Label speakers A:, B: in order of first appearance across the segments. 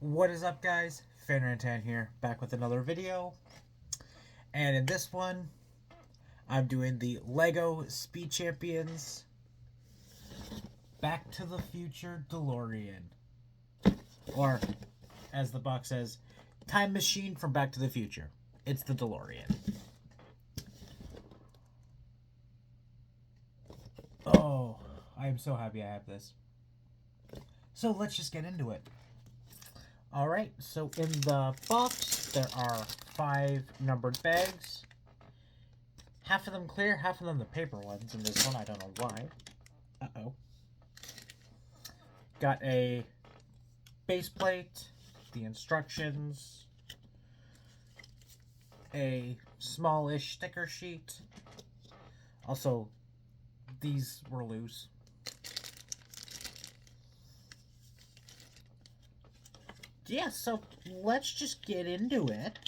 A: What is up, guys? Fanrantan here, back with another video. And in this one, I'm doing the LEGO Speed Champions Back to the Future Delorean. Or, as the box says, Time Machine from Back to the Future. It's the Delorean. Oh, I am so happy I have this. So let's just get into it. Alright, so in the box, there are 5 numbered bags. Half of them clear, half of them the paper ones. In this one, I don't know why. Uh-oh. Got a base plate, the instructions, a smallish sticker sheet. Also, these were loose. Yeah, so let's just get into it.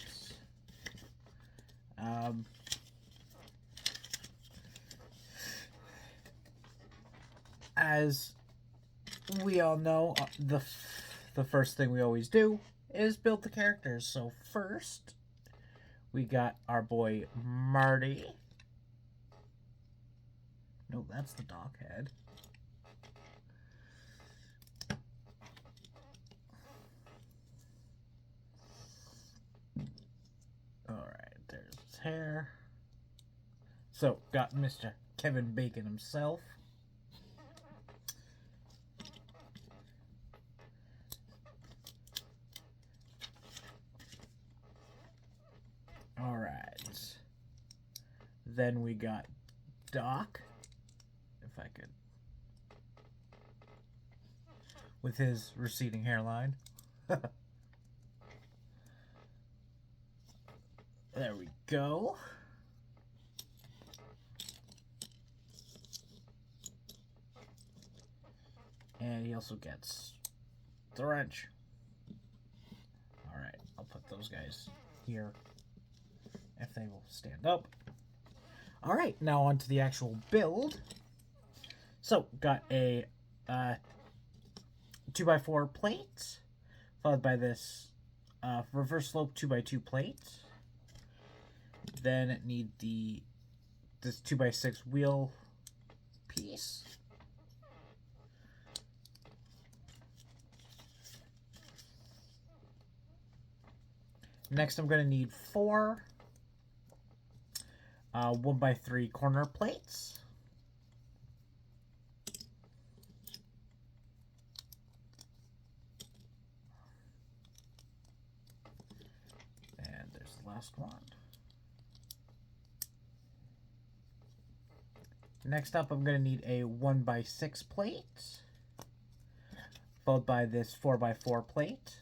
A: As we all know, the first thing we always do is build the characters. So first, we got our boy Marty. No, that's the dock head. Alright, there's his hair. So, got Mr. Kevin Bacon himself. Alright. Then we got Doc. If I could. With his receding hairline. There we go. And he also gets the wrench. Alright, I'll put those guys here if they will stand up. Alright, now on to the actual build. So, got a 2x4 plate, followed by this reverse slope 2x2 plate. Then need this 2x6 wheel piece. Next, I'm going to need 4 1x3 corner plates. And there's the last one. Next up, I'm going to need a 1x6 plate, followed by this 4x4 plate.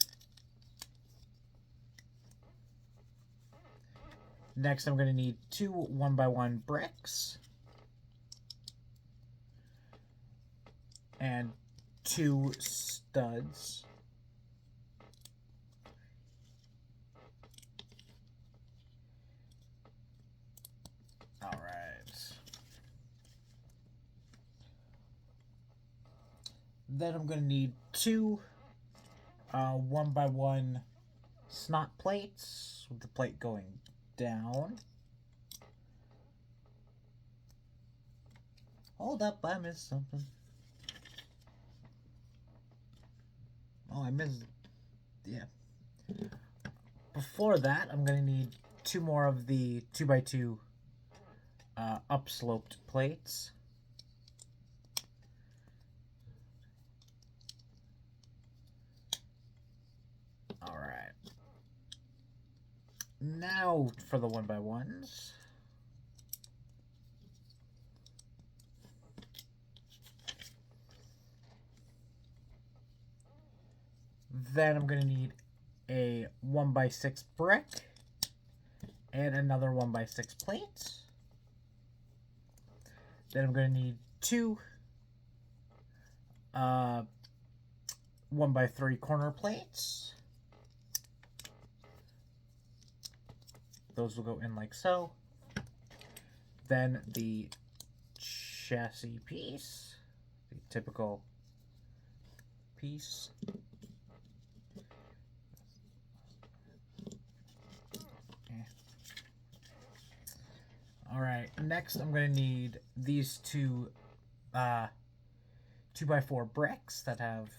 A: Next, I'm going to need 2 1x1 bricks and 2 studs. All right. Then I'm going to need 2 1x1 snot plates with the plate going down. Hold up, I missed something. Oh, I missed. Yeah. Before that, I'm going to need 2 more of the 2x2 upsloped plates. Alright. Now for the 1x1s. Then I'm going to need a 1x6 brick and another 1x6 plate. Then I'm going to need 2 1x3 corner plates. Those will go in like so. Then the chassis piece, the typical piece. Alright, next I'm going to need these two 2x4 bricks that have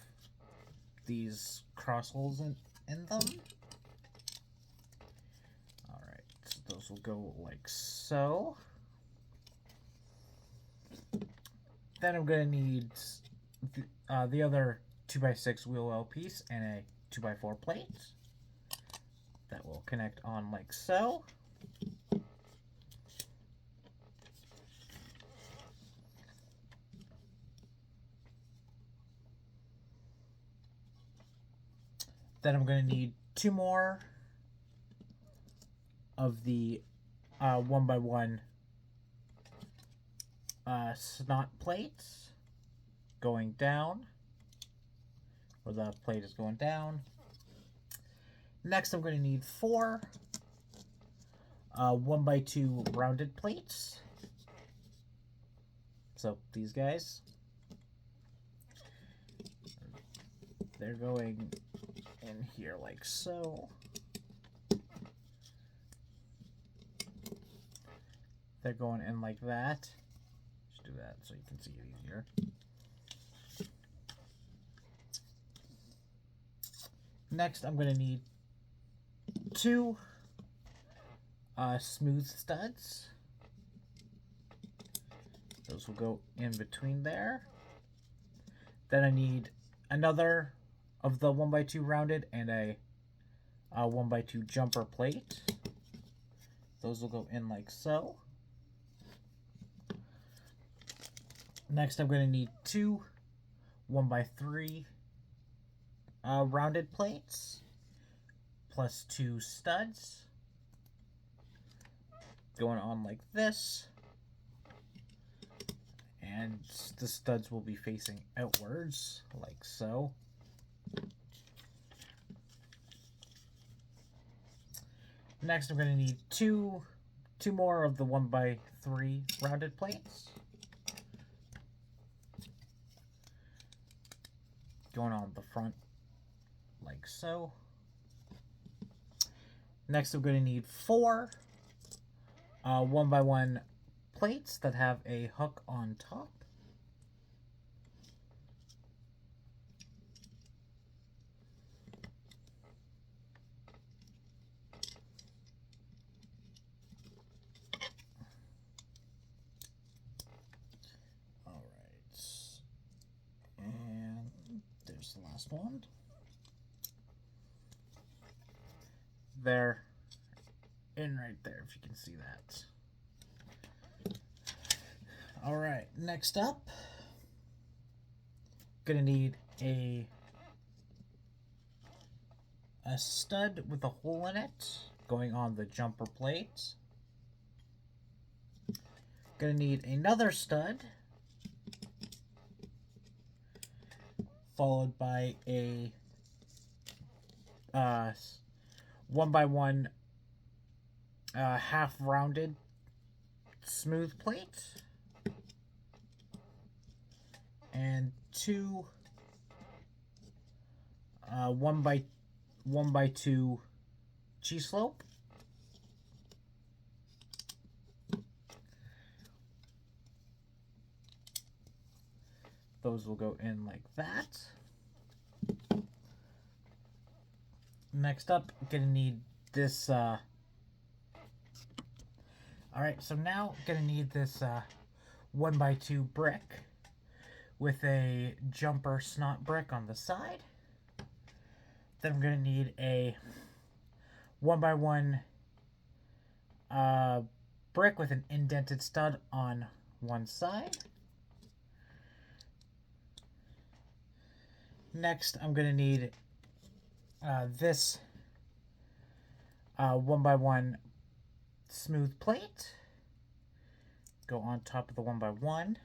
A: these cross holes in them. Alright, so those will go like so. Then I'm going to need the other 2x6 wheel well piece and a 2x4 plate that will connect on like so. Then I'm going to need two more of the 1x1 snot plates going down, or the plate is going down. Next, I'm going to need four 1x2 rounded plates. So these guys, they're going in here like so. They're going in like that. Just do that so you can see it easier. Next, I'm going to need two smooth studs. Those will go in between there. Then I need another of the 1x2 rounded and a 1x2 jumper plate. Those will go in like so. Next, I'm going to need two 1x3 rounded plates plus two studs going on like this. And the studs will be facing outwards like so. Next, I'm going to need two more of the 1x3 rounded plates going on the front like so. Next, I'm going to need four 1x1 plates that have a hook on top. There's the last one. They're in right there, if you can see that. Alright, next up, gonna need a stud with a hole in it going on the jumper plate. Gonna need another stud followed by a 1x1 half rounded smooth plate and two 1x2 G-slope. Those will go in like that. Next up, gonna need this. Alright, so now gonna need this 1x2 brick with a jumper snot brick on the side. Then I'm gonna need a 1x1 brick with an indented stud on one side. Next, I'm going to need this 1x1 smooth plate. Go on top of the 1x1.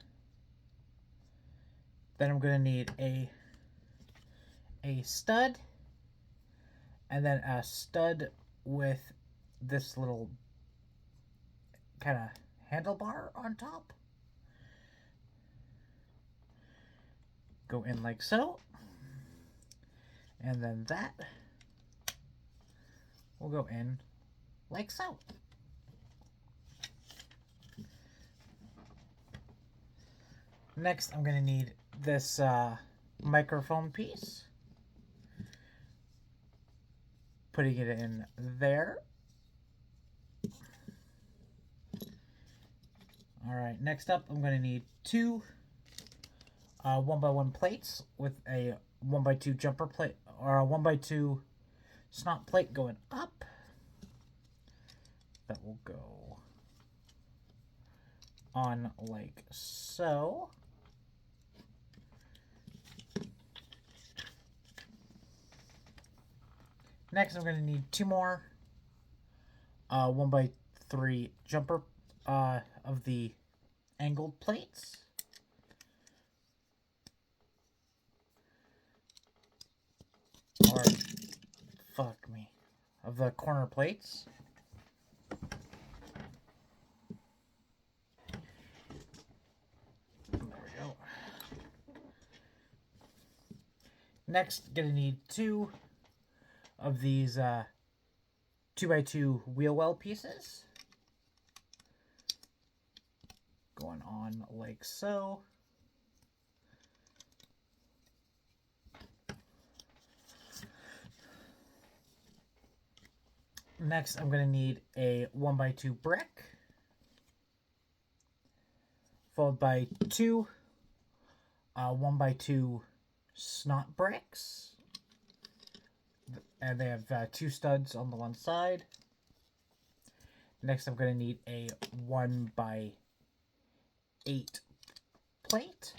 A: Then I'm going to need a stud. And then a stud with this little kind of handlebar on top. Go in like so. And then that will go in like so. Next, I'm going to need this microphone piece. Putting it in there. Alright, next up, I'm going to need two 1x1 plates with a 1x2 jumper plate, or a 1x2 snot plate going up. That will go on like so. Next, I'm going to need two more 1x3 jumper of the angled plates. Or, fuck me, of the corner plates. There we go. Next, gonna need two of these 2x2 wheel well pieces. Going on like so. Next, I'm going to need a 1x2 brick, followed by two 1x2 snot bricks, and they have two studs on the one side. Next, I'm going to need a 1x8 plate.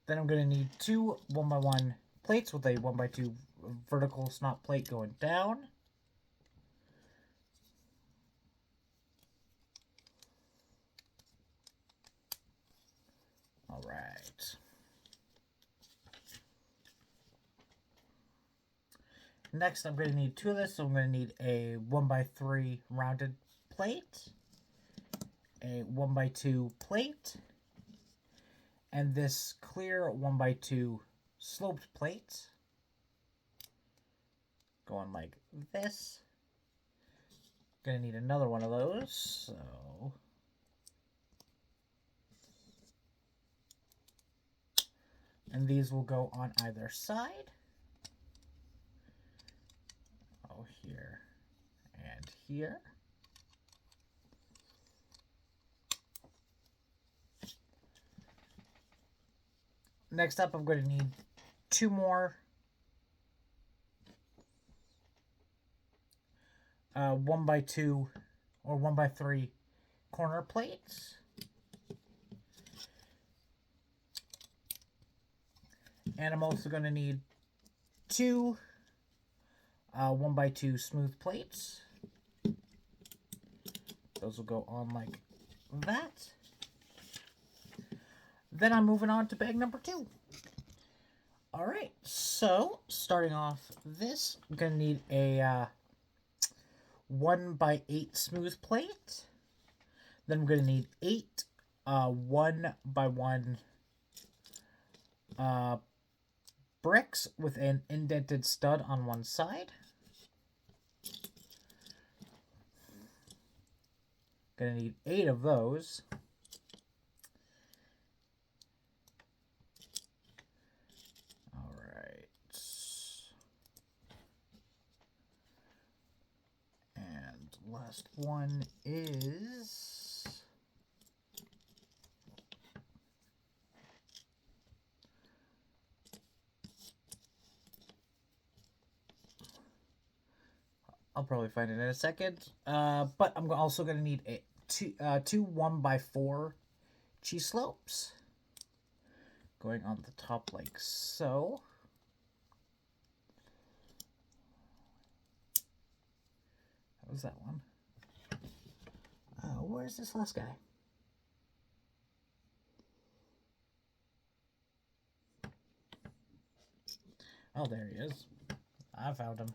A: Then I'm going to need two 1x1 plates with a 1x2 vertical snot plate going down. All right. Next, I'm going to need two of this, so I'm going to need a 1x3 rounded plate, a 1x2 plate, and this clear 1x2 sloped plate. Going like this. Gonna need another one of those, so and these will go on either side. Oh, here and here. Next up, I'm going to need two more 1x2 or 1x3 corner plates. And I'm also going to need two 1x2 smooth plates. Those will go on like that. Then I'm moving on to bag number 2. Alright, so starting off this, I'm going to need a 1x8 smooth plate. Then I'm going to need 8 1x1 bricks with an indented stud on one side. Going to need 8 of those. Last one is I'll probably find it in a second. But I'm also going to need two 1x4 cheese slopes going on the top like so. What was that one? Where's this last guy? Oh, there he is. I found him.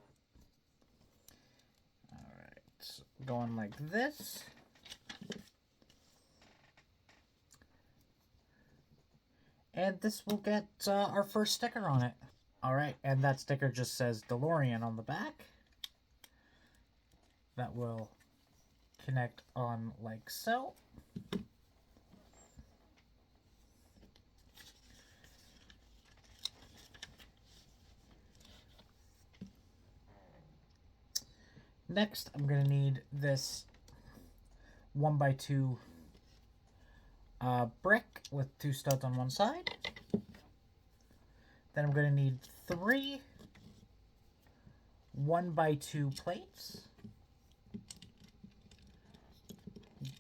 A: Alright, going like this. And this will get our first sticker on it. Alright, and that sticker just says Delorean on the back. That will connect on like so. Next, I'm going to need this 1x2 brick with 2 studs on one side. Then I'm going to need 3 1x2 plates.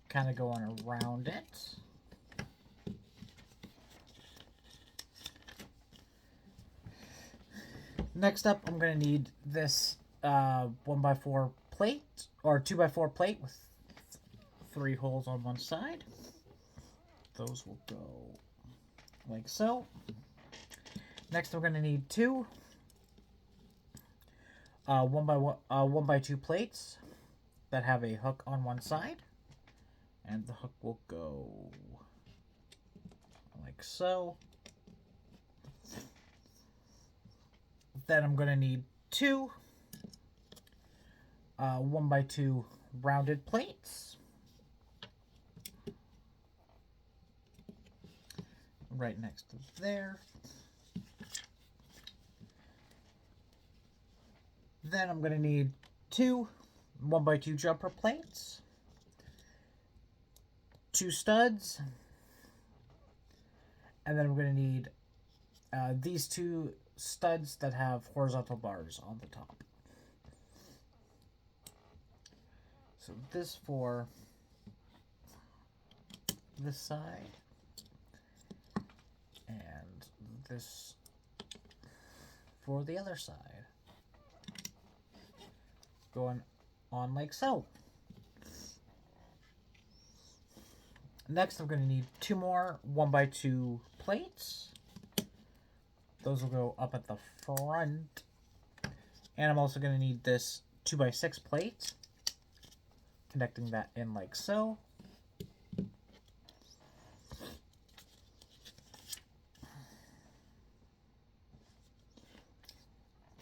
A: Kind of going around it. Next up, I'm going to need this 1x4 plate, or 2x4 plate with 3 holes on one side. Those will go like so. Next, we're going to need 2 1x2 plates that have a hook on one side. And the hook will go like so. Then I'm going to need 2 1x2 rounded plates. Right next to there. Then I'm going to need 2 1x2 jumper plates. 2 studs. And then I'm going to need these 2 studs that have horizontal bars on the top. So this for this side, and this for the other side. Going on like so. Next, I'm going to need 2 more 1x2 plates. Those will go up at the front. And I'm also going to need this 2x6 plate. Connecting that in like so.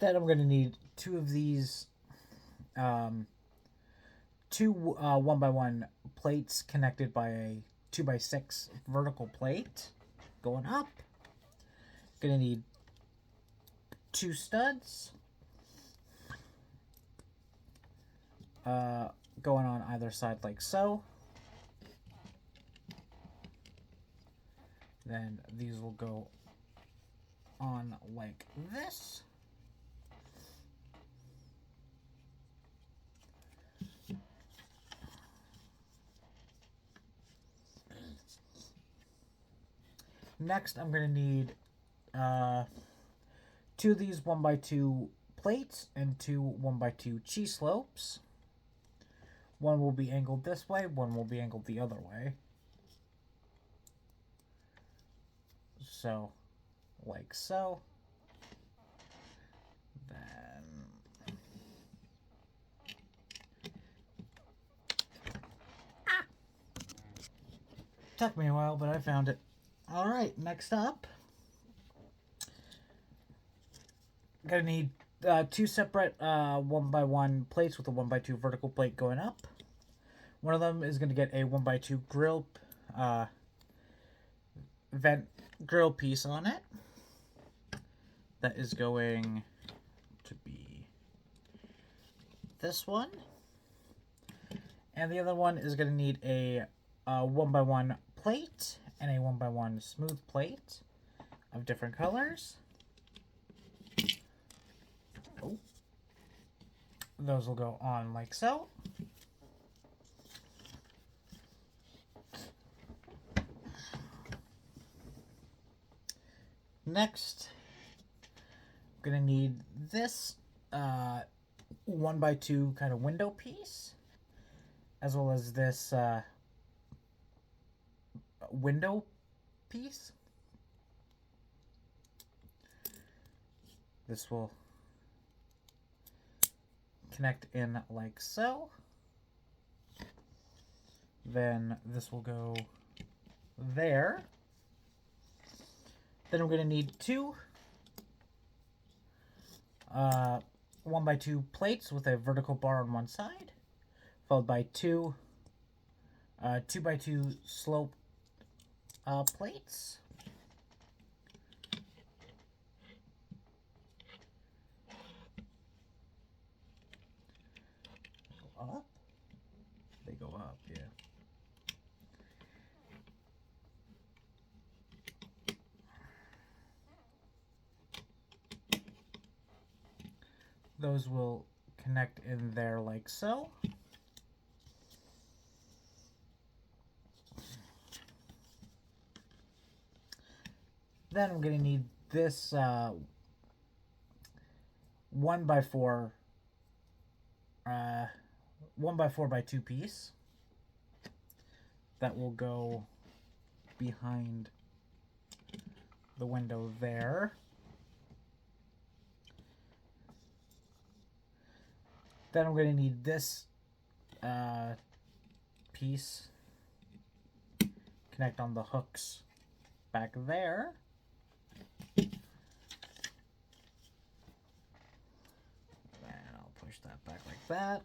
A: Then I'm going to need 2 of these 2 1x1 plates connected by a 2x6 vertical plate going up. Gonna need 2 studs going on either side like so. Then these will go on like this. Next, I'm going to need 2 of these 1x2 plates and 2 1x2 cheese slopes. One will be angled this way, one will be angled the other way. So, like so. Then... Took me a while, but I found it. Alright, next up. Gonna need 2 separate 1x1 plates with a 1x2 vertical plate going up. One of them is gonna get a 1x2 grill vent grill piece on it. That is going to be this one. And the other one is gonna need a 1x1 plate and a 1x1 smooth plate of different colors. Oh. Those will go on like so. Next, I'm gonna need this 1x2 kind of window piece, as well as this window piece. This will connect in like so. Then this will go there. Then I'm going to need 2 1x2 plates with a vertical bar on one side, followed by 2 2x2 slope plates. Up? They go up, yeah. Those will connect in there like so. Then I'm going to need this 1x4 1x4x2 piece that will go behind the window there. Then I'm going to need this piece, connect on the hooks back there. And I'll push that back like that.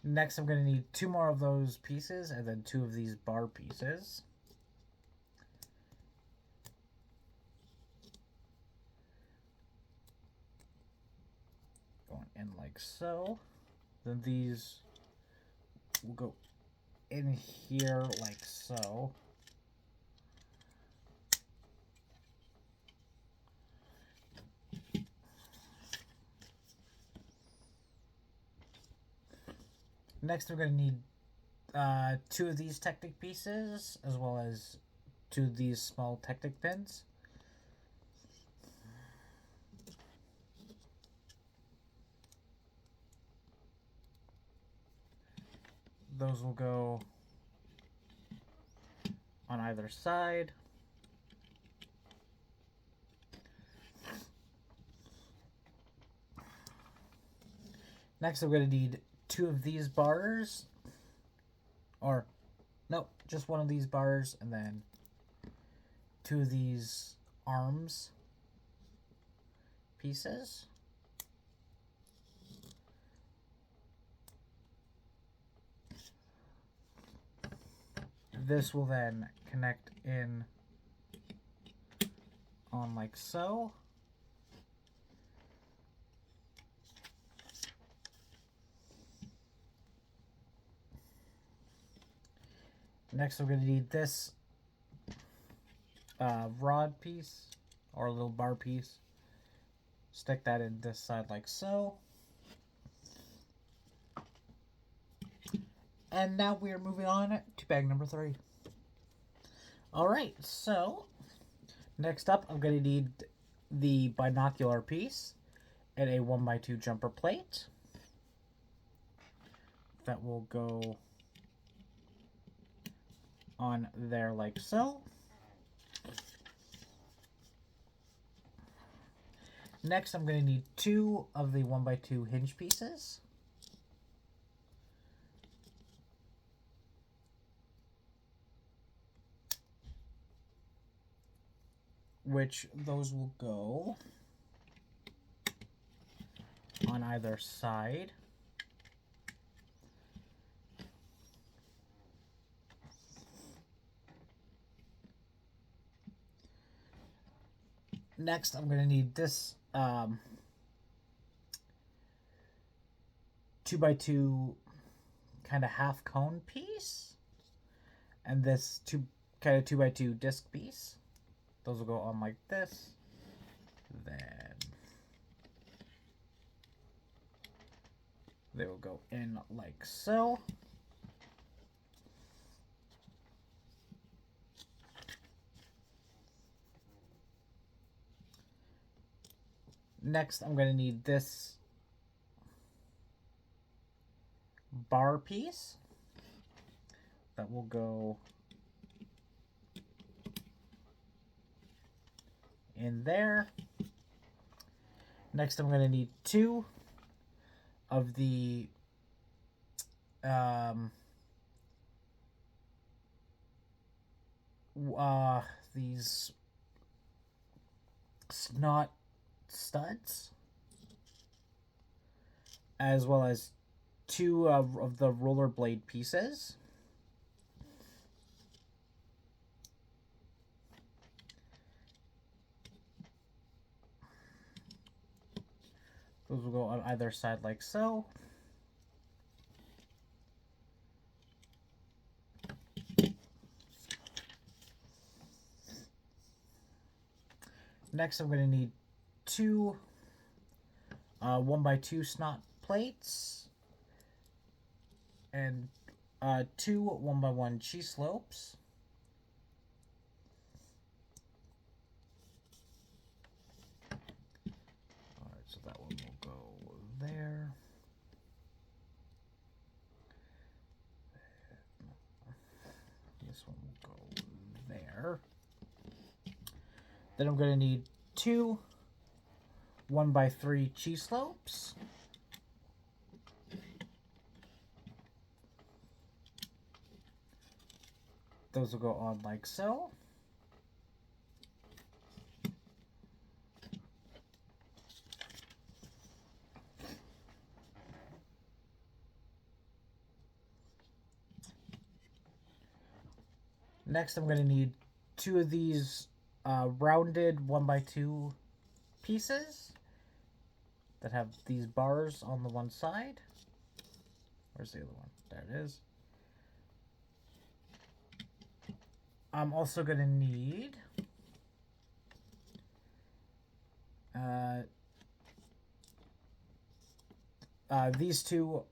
A: Next, I'm going to need 2 more of those pieces and then 2 of these bar pieces. Going in like so. Then these will go in here like so. Next, we're going to need 2 of these Technic pieces, as well as 2 of these small Technic pins. Those will go on either side. Next, I'm going to need 2 of these bars, or no, just 1 of these bars, and then 2 of these arms pieces. This will then connect in on like so. Next, we're going to need this rod piece, or a little bar piece. Stick that in this side like so. And now we are moving on to bag number 3. Alright, so next up, I'm going to need the binocular piece and a 1x2 jumper plate. That will go on there like so. Next, I'm going to need 2 of the 1x2 hinge pieces. Which those will go on either side. Next, I'm going to need this 2x2 kind of half cone piece, and this kind of 2x2 disc piece. Those will go on like this. Then they will go in like so. Next, I'm going to need this bar piece that will go in there. Next, I'm going to need 2 of the um, these snot studs, as well as two of the rollerblade pieces. Those will go on either side like so. Next, I'm going to need two 1x2 snot plates and two 1x1 cheese slopes. Alright, so that one will go there. This one will go there. Then I'm going to need two 1x3 cheese slopes. Those will go on like so. Next, I'm going to need two of these rounded 1x2 pieces that have these bars on the one side. Where's the other one? There it is. I'm also going to need these two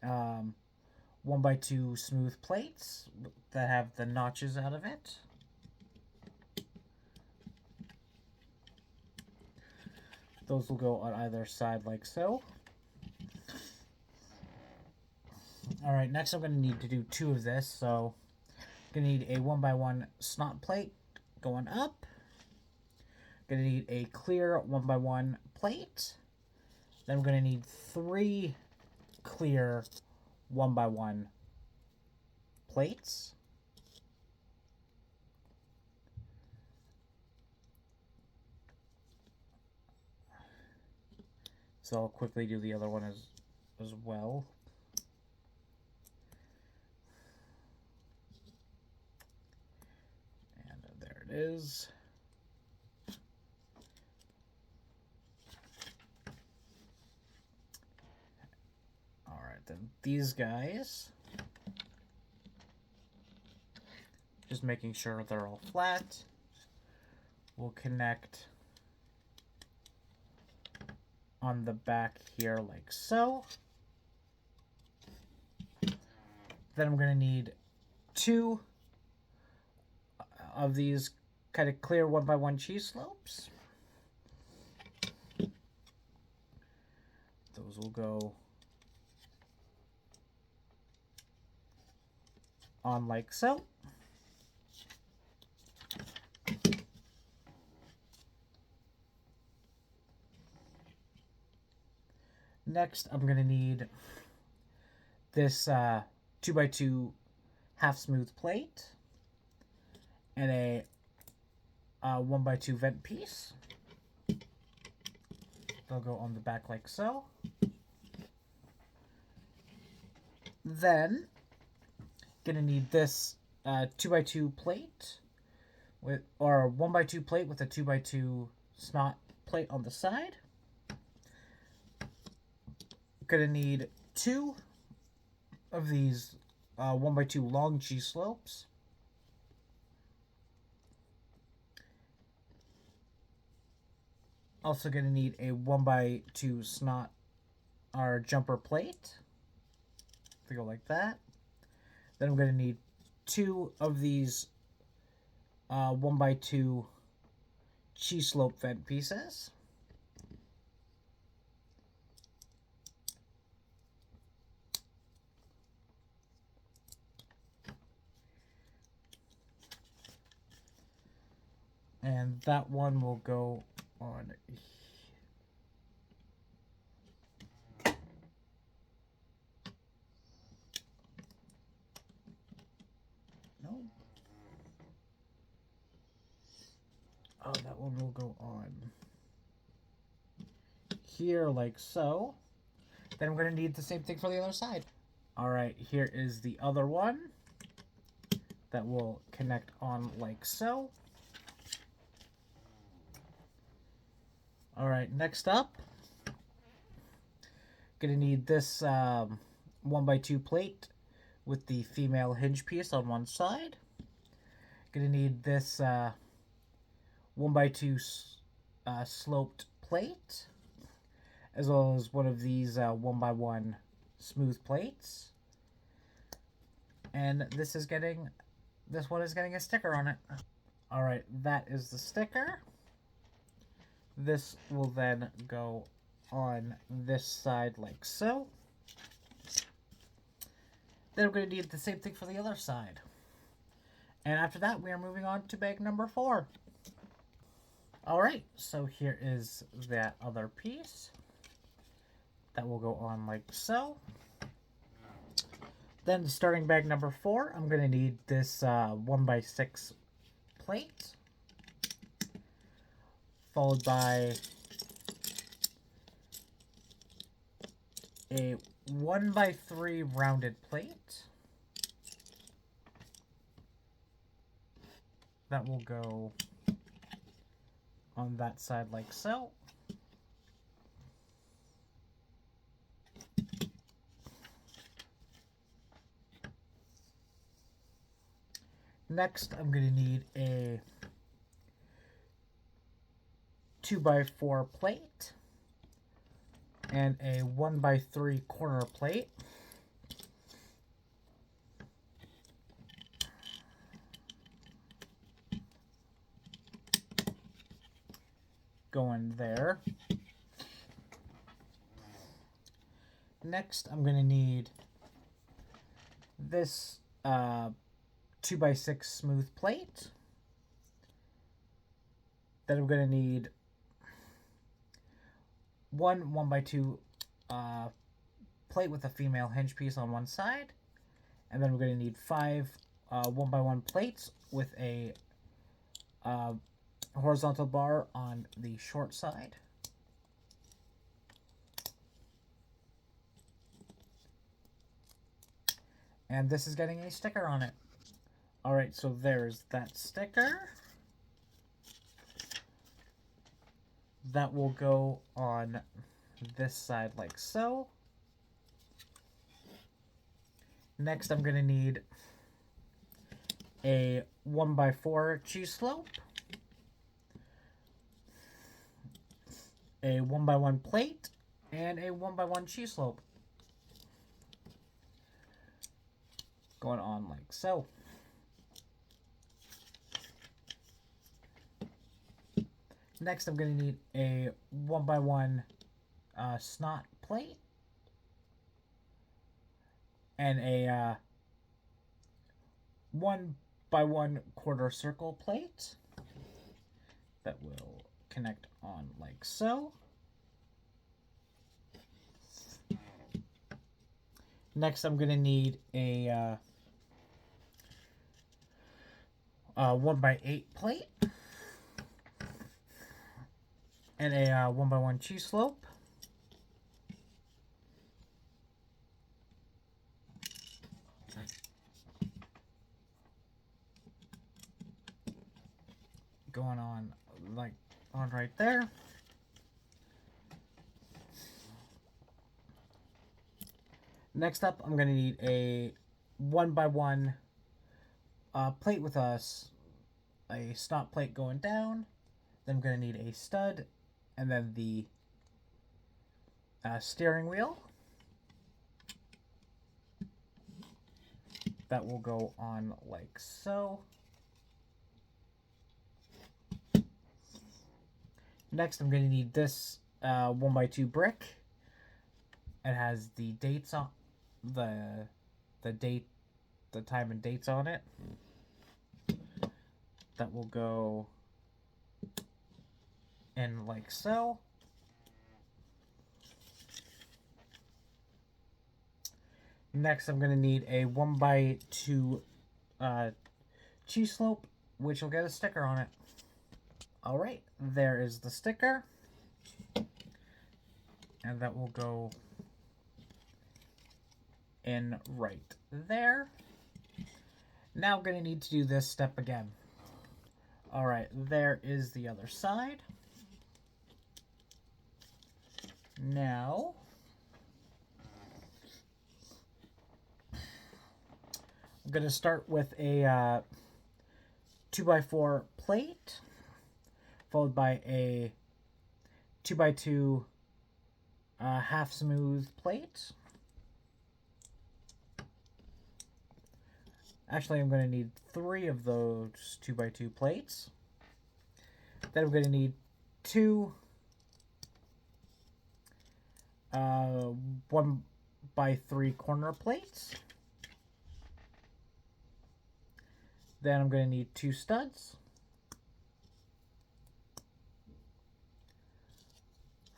A: 1x2 smooth plates that have the notches out of it. Those will go on either side like so. Alright, next I'm going to need to do two of this, so I'm going to need a 1x1 snot plate going up. I'm going to need a clear 1x1 plate. Then I'm going to need three clear 1x1 plates. So I'll quickly do the other one as well. And there it is. All right, then these guys, just making sure they're all flat, we'll connect on the back here like so. Then I'm going to need two of these kind of clear 1x1 cheese slopes. Those will go on like so. Next, I'm going to need this 2x2 half smooth plate and a 1x2 vent piece. They'll go on the back like so. Then, going to need this 2x2 plate with, or a 1x2 plate with a 2x2 snot plate on the side. Gonna need two of these 1x2 long cheese slopes. Also gonna need a 1x2 snot or jumper plate. They go like that. Then I'm gonna need two of these 1x2 cheese slope vent pieces. And that one will go on. Oh, that one will go on here like so. Then I'm going to need the same thing for the other side. All right, here is the other one that will connect on like so. All right, next up, going to need this 1x2 plate with the female hinge piece on one side. Going to need this 1x2 sloped plate, as well as one of these 1x1 smooth plates. And this one is getting a sticker on it. All right, that is the sticker. This will then go on this side like so. Then we're going to need the same thing for the other side. And after that, we are moving on to bag number 4. All right, so here is that other piece. That will go on like so. Then starting bag number 4, I'm going to need this 1x6 plate, followed by a 1x3 rounded plate. That will go on that side like so. Next, I'm going to need a 2x4 plate and a 1x3 corner plate. Going there. Next, I'm going to need this 2x6 smooth plate. Then I'm going to need one 1x2 plate with a female hinge piece on one side. And then we're going to need 5 1x1 plates with a horizontal bar on the short side. And this is getting a sticker on it. Alright, so there's that sticker. That will go on this side like so. Next, I'm going to need a 1x4 cheese slope, a 1x1 plate, and a 1x1 cheese slope. Going on like so. Next, I'm going to need a 1x1 snot plate and a 1x1 quarter circle plate that will connect on like so. Next, I'm going to need a 1x8 plate and a 1x1 cheese slope. Going on like on right there. Next up, I'm going to need a 1x1 plate with a snot plate going down. Then I'm going to need a stud and then the steering wheel. That will go on like so. Next, I'm going to need this 1x2 brick. It has the dates on the time and dates on it. That will go in like so. Next, I'm going to need a 1x2 cheese slope, which will get a sticker on it. Alright, there is the sticker. And that will go in right there. Now I'm going to need to do this step again. Alright, there is the other side. Now, I'm going to start with a 2x4 plate, followed by a 2x2 half smooth plate. Actually, I'm going to need 3 of those 2x2 plates. Then I'm going to need 2 1x3 corner plates. Then I'm going to need 2 studs.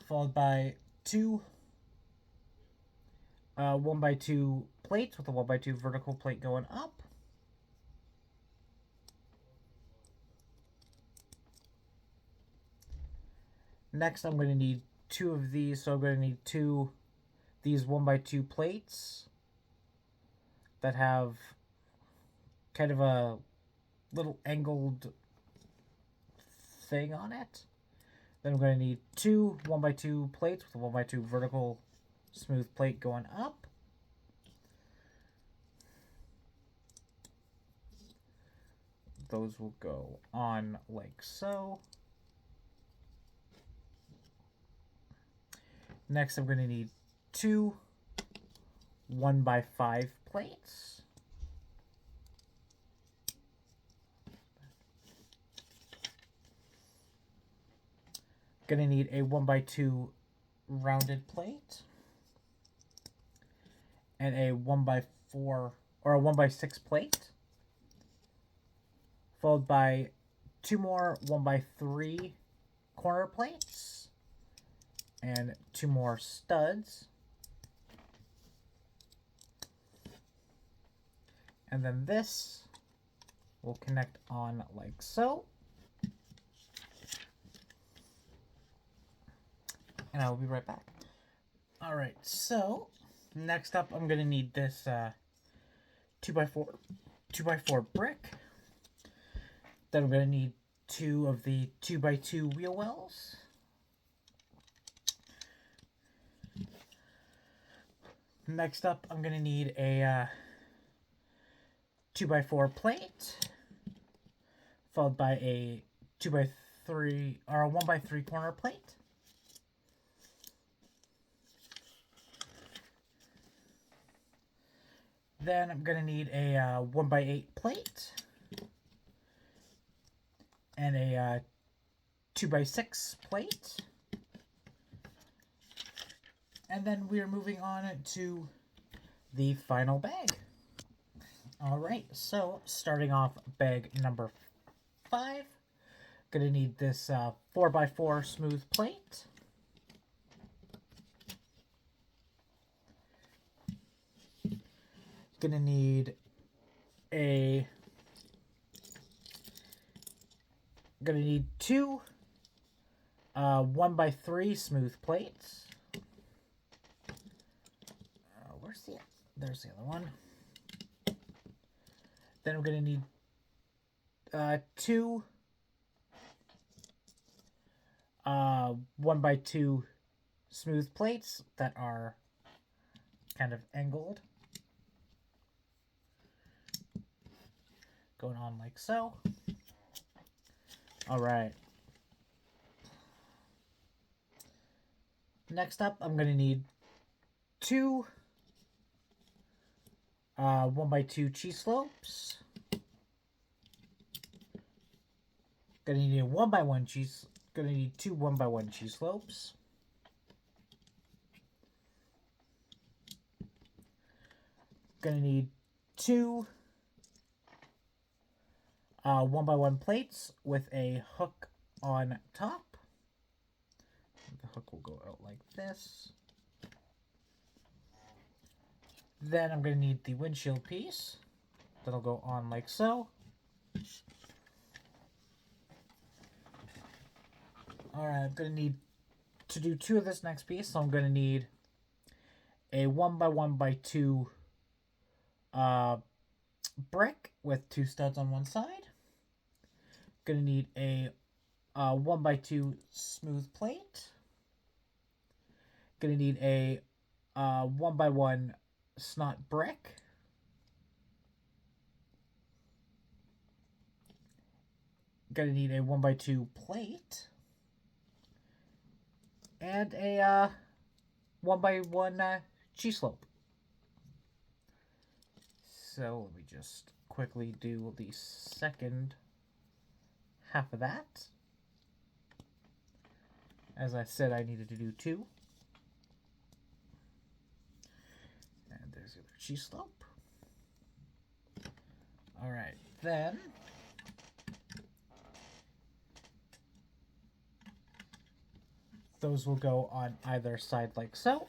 A: Followed by 2 1x2 plates with a 1x2 vertical plate going up. Next, I'm going to need 2 of these, so I'm going to need 2 these 1x2 plates that have kind of a little angled thing on it. Then I'm going to need 2 1x2 plates with a 1x2 vertical smooth plate going up. Those will go on like so. Next, I'm going to need 2 1x5 plates. Going to need a 1x2 rounded plate. And a 1x4 or a 1x6 plate. Followed by 2 more 1x3 corner plates. And 2 more studs. And then this will connect on like so. And I will be right back. Alright, so next up I'm going to need this 2x4 brick. Then I'm going to need 2 of the 2x2 wheel wells. Next up, I'm going to need a 2x4 plate, followed by a 2x3 or a 1x3 corner plate. Then I'm going to need a 1x8 plate and a 2x6 plate. And then we are moving on to the final bag. Alright, so starting off bag number 5, gonna need this 4x4 smooth plate. Gonna need a 2 1x3 smooth plates. There's the other one. Then we're going to need 2 1x2 smooth plates that are kind of angled. Going on like so. Alright. Next up, I'm going to need 2 1x2 cheese slopes. Gonna need a 1x1 cheese. Gonna need 2 1x1 cheese slopes. Gonna need 2 1x1 plates with a hook on top. The hook will go out like this. Then I'm going to need the windshield piece. That'll go on like so. Alright, I'm going to need to do 2 of this next piece, so I'm going to need a 1x1x2 brick with 2 studs on one side. Going to need a 1x2 smooth plate. Going to need a 1x1 snot brick. Going to need a 1x2 plate. And a 1x1 cheese slope. So let me just quickly do the second half of that. As I said, I needed to do 2. And there's the other cheese slope. Alright, then those will go on either side like so.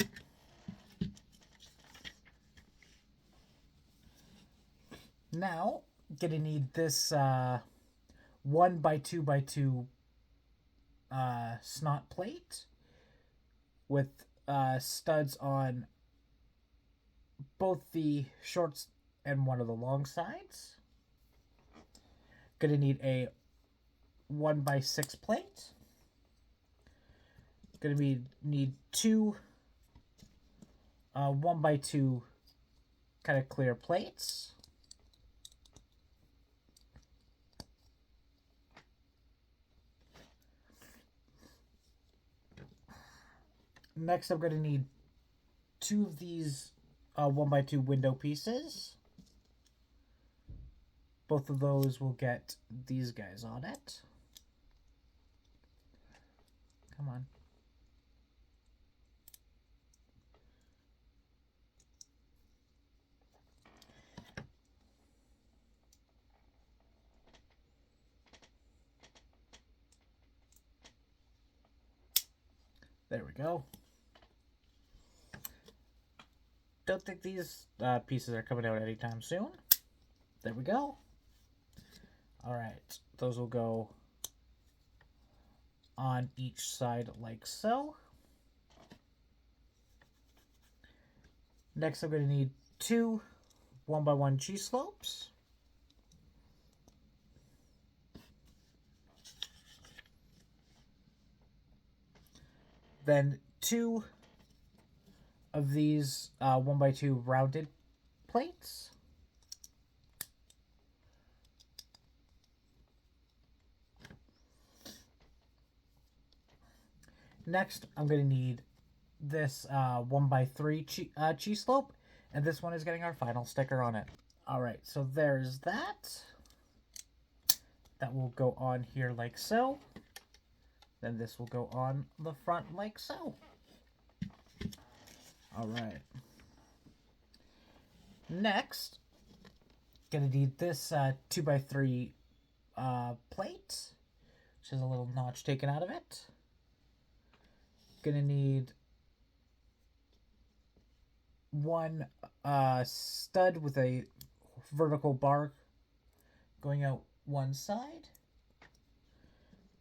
A: Now, gonna need this 1x2x2 snot plate with studs on both the shorts and one of the long sides. Gonna need a 1x6 plate. Gonna need 2 1x2 kind of clear plates. Next, I'm going to need 2 of these 1x2 window pieces. Both of those will get these guys on it. Come on. There we go. Don't think these pieces are coming out anytime soon. There we go. Alright, those will go on each side like so. Next, I'm going to need 2 1x1 cheese slopes. Then 2 of these 1x2 rounded plates. Next, I'm going to need this 1x3 cheese slope, and this one is getting our final sticker on it. Alright, so there's that. That will go on here like so. Then this will go on the front like so. Alright. Next, gonna need this 2x3 plate, which has a little notch taken out of it. Gonna need 1 stud with a vertical bar going out one side.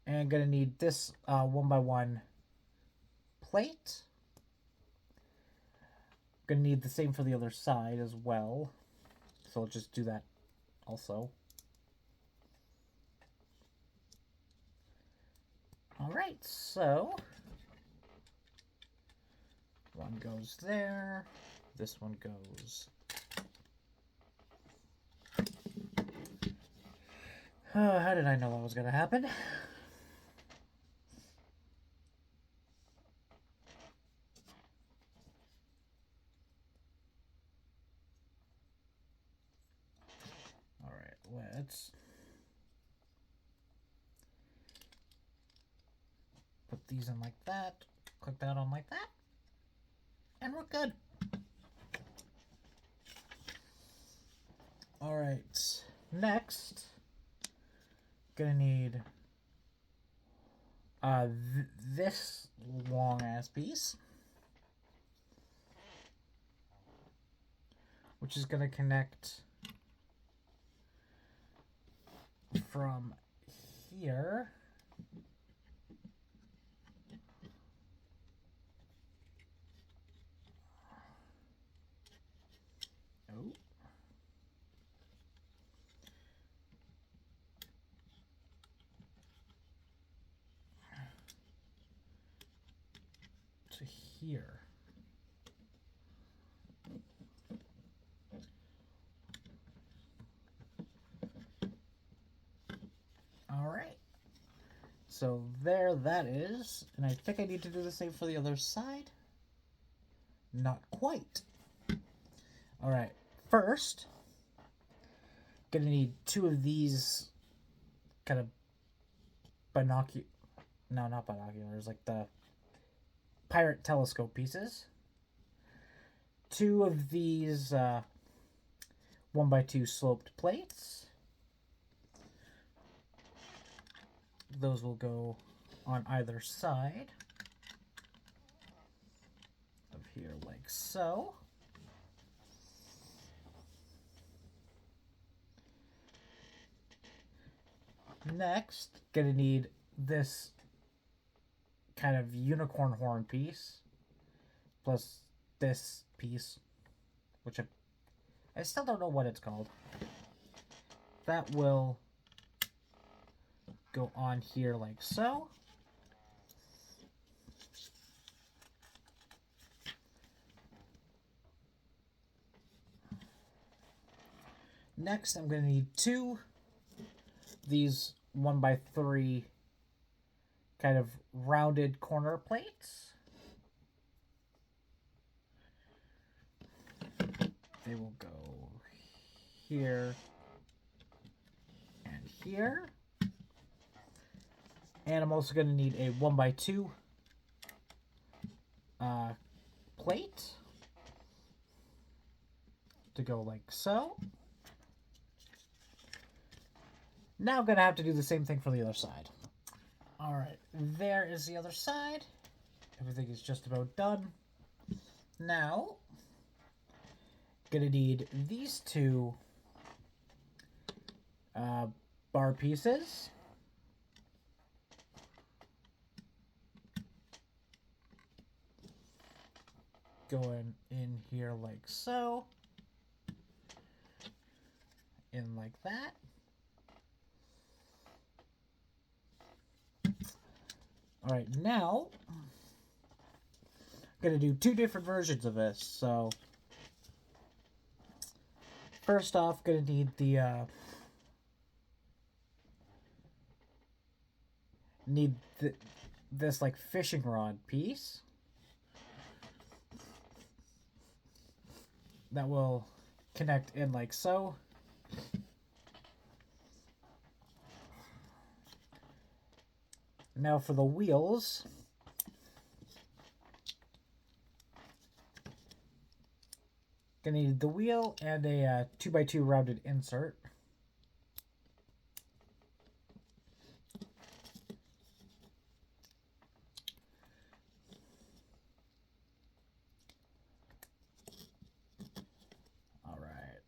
A: And gonna need this 1x1 plate. Gonna need the same for the other side as well. So I'll just do that also. Alright, so one goes there. This one goes. How did I know that was gonna happen? Let's put these in like that, click that on like that, and we're good. Alright, next, gonna need this long ass piece, which is gonna connect from here here. All right. So there that is. And I think I need to do the same for the other side. Not quite. All right. First, gonna need 2 of these kind of not binoculars, like the pirate telescope pieces. 2 of these 1x2 sloped plates. Those will go on either side of here, like so. Next, gonna need this kind of unicorn horn piece, plus this piece, which I still don't know what it's called. That will go on here like so. Next, I'm going to need 2 these 1x3 kind of rounded corner plates. They will go here and here. And I'm also going to need a 1x2 plate to go like so. Now I'm going to have to do the same thing for the other side. Alright, there is the other side. Everything is just about done. Now, going to need these 2 bar pieces. Going in here like so. In like that. All right, now I'm going to do 2 different versions of this. So first off, going to need the this like fishing rod piece that will connect in like so. Now for the wheels, gonna need the wheel and a 2x2 rounded insert. All right.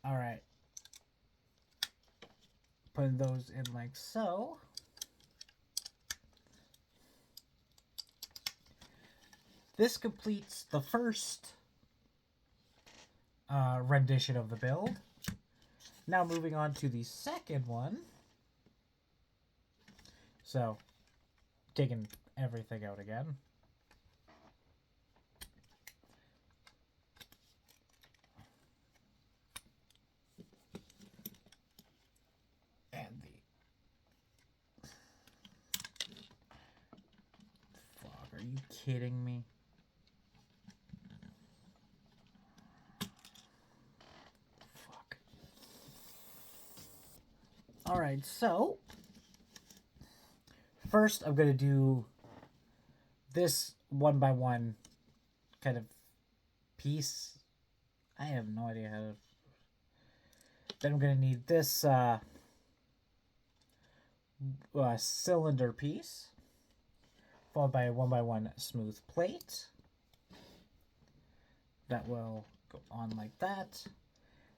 A: All right. Putting those in like so. This completes the first rendition of the build. Now moving on to the second one. So, taking everything out again. And fuck, are you kidding me? Fuck. Alright, so first I'm gonna do this 1x1 kind of piece. I have no idea how to. Then I'm gonna need this cylinder piece, followed by a 1x1 smooth plate. That will go on like that.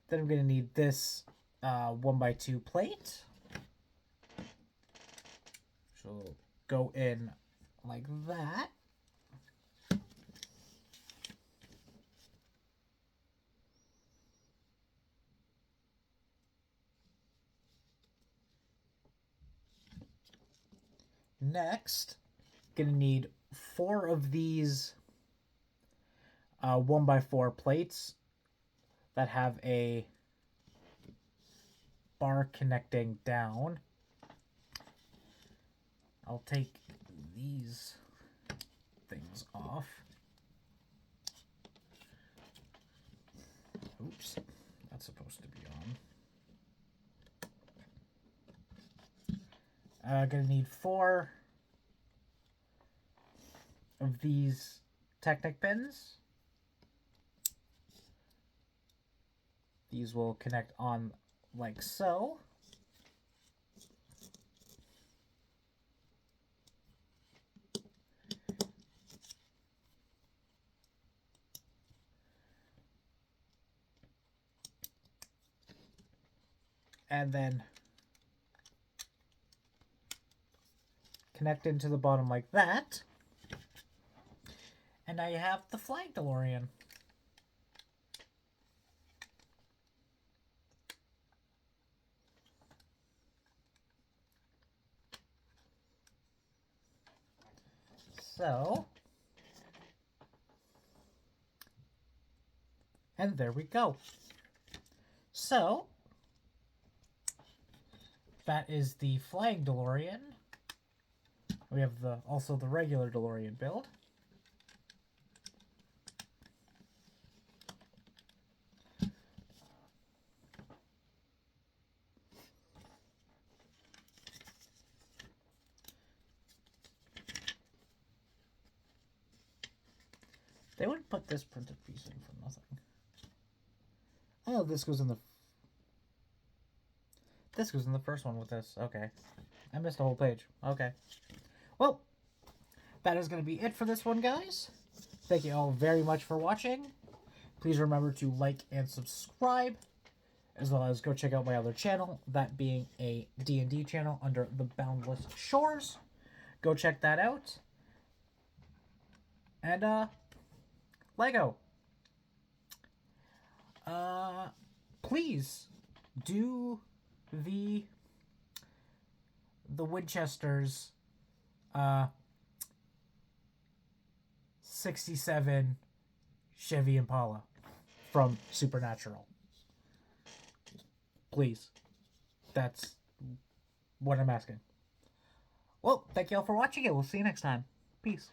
A: Then I'm gonna need this 1x2 plate, which will go in like that. next, gonna need 4 of these 1x4 plates that have a bar connecting down. I'll take these things off. Oops, that's supposed to be on. Gonna need 4 of these Technic pins. These will connect on like so. And then connect into the bottom like that. And now you have the flying DeLorean. So, and there we go. So, that is the flying DeLorean. We have also the regular DeLorean build. They wouldn't put this printed piece in for nothing. Oh, this goes in the first one with this. Okay. I missed a whole page. Okay. Well, that is going to be it for this one, guys. Thank you all very much for watching. Please remember to like and subscribe, as well as go check out my other channel, that being a D&D channel under the Boundless Shores. Go check that out. And, Lego. Please do the Winchester's 67 Chevy Impala from Supernatural. Please. That's what I'm asking. Well, thank you all for watching it. We'll see you next time. Peace.